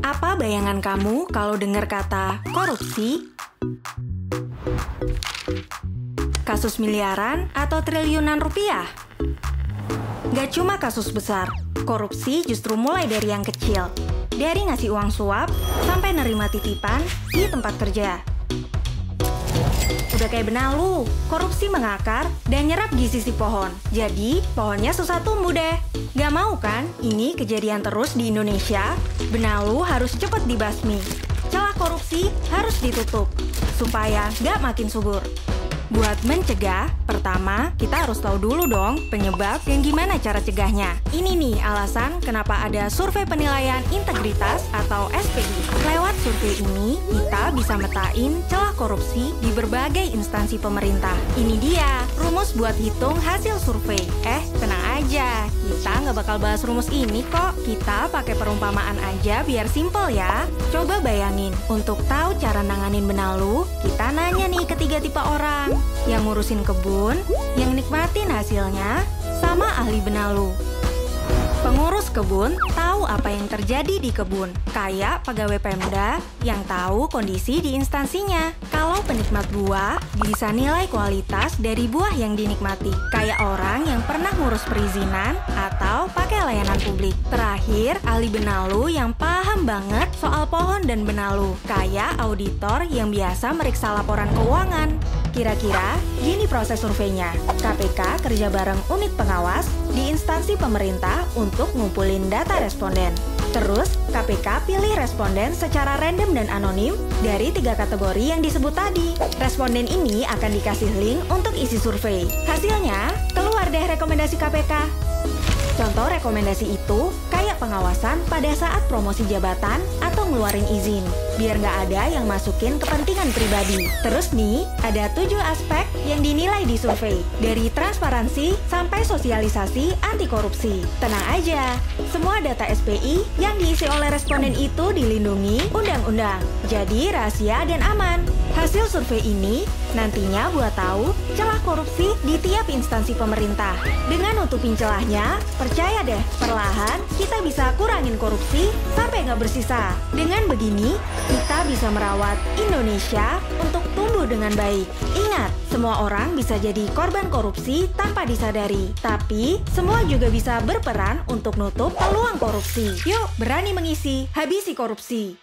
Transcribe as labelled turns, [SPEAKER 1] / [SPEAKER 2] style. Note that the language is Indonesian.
[SPEAKER 1] Apa bayangan kamu kalau dengar kata korupsi? Kasus miliaran atau triliunan rupiah? Gak cuma kasus besar, korupsi justru mulai dari yang kecil. Dari ngasih uang suap sampai nerima titipan di tempat kerja. Udah kayak benalu, korupsi mengakar dan nyerap gizi si pohon. Jadi, pohonnya susah tumbuh deh. Gak mau kan ini kejadian terus di Indonesia? Benalu harus cepat dibasmi. Celah korupsi harus ditutup, supaya gak makin subur. Buat mencegah, pertama, kita harus tahu dulu dong penyebab dan gimana cara cegahnya. Ini nih alasan kenapa ada survei penilaian integritas atau SPI. Lewat survei ini, kita bisa metain celah korupsi di berbagai instansi pemerintah. Ini dia, rumus buat hitung hasil survei. Tenang aja, kita nggak bakal bahas rumus ini kok. Kita pakai perumpamaan aja biar simple ya. Coba bayangin, untuk tahu cara nanganin benalu, kita nanya nih ke 3 tipe orang. Yang ngurusin kebun, yang nikmatin hasilnya, sama ahli benalu. Pengurus kebun tahu apa yang terjadi di kebun, kayak pegawai Pemda yang tahu kondisi di instansinya. Kalau penikmat buah, bisa nilai kualitas dari buah yang dinikmati, kayak orang yang pernah ngurus perizinan atau pakai layanan publik. Terakhir, ahli benalu yang paham banget soal pohon dan benalu, kayak auditor yang biasa meriksa laporan keuangan. Kira-kira gini proses surveinya. KPK kerja bareng unit pengawas di instansi pemerintah untuk ngumpulin data responden. Terus, KPK pilih responden secara random dan anonim dari 3 kategori yang disebut tadi. Responden ini akan dikasih link untuk isi survei. Hasilnya, keluar deh rekomendasi KPK. Contoh rekomendasi itu kayak pengawasan pada saat promosi jabatan atau ngeluarin izin, biar nggak ada yang masukin kepentingan pribadi. Terus nih, ada 7 aspek yang dinilai di survei, dari transparansi sampai sosialisasi anti korupsi. Tenang aja, semua data SPI yang diisi oleh responden itu dilindungi undang-undang, jadi rahasia dan aman. Hasil survei ini nantinya buat tahu celah korupsi di tiap instansi pemerintah. Dengan nutupin celahnya, percaya deh, perlahan kita bisa kurangin korupsi sampai nggak bersisa. Dengan begini, kita bisa merawat Indonesia untuk tumbuh dengan baik. Ingat, semua orang bisa jadi korban korupsi tanpa disadari. Tapi, semua juga bisa berperan untuk nutup peluang korupsi. Yuk, berani mengisi, habisi korupsi.